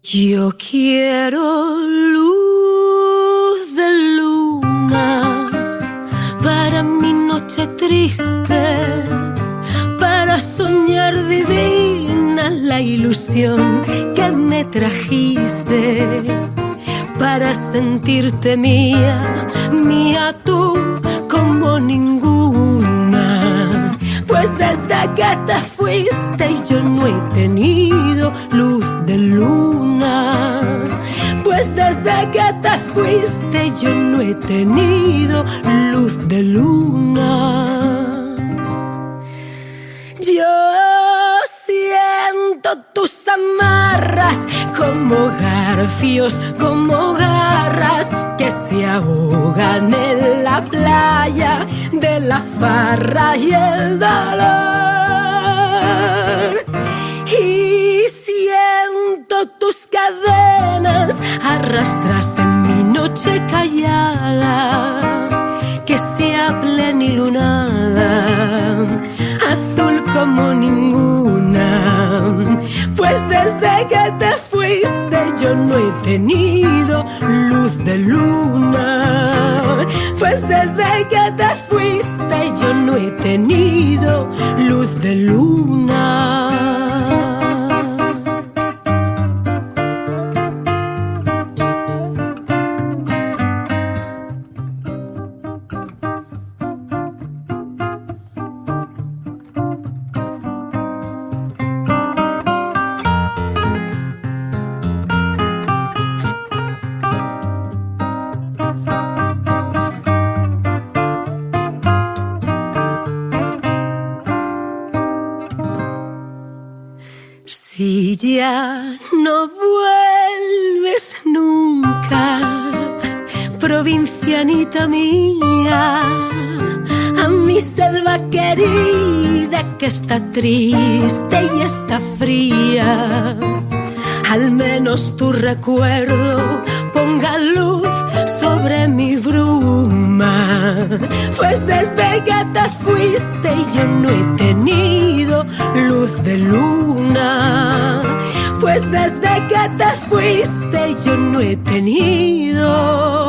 Yo quiero luz de luna para mi noche triste, para soñar divina la ilusión que me trajiste, para sentirte mía, mía tú como ninguna. Pues desde que te fuiste yo no he tenido luz de luna. Pues desde que te fuiste yo no he tenido luz de luna. Yo siento tus amarras como garfios, como garras que se ahogan en la playa de la farra y el dolor. Y siento tus cadenas arrastras en mi noche callada, que sea plenilunada, azul como ninguna. Pues desde que te fuiste yo no he tenido luz de luna. Pues desde que te fuiste yo no he tenido luz de luna. Si ya no vuelves nunca, provincianita mía, a mi selva querida que está triste y está fría, al menos tu recuerdo ponga luz sobre mi bruma. Pues desde que te fuiste yo no he tenido luz de luna. Pues desde que te fuiste yo no he tenido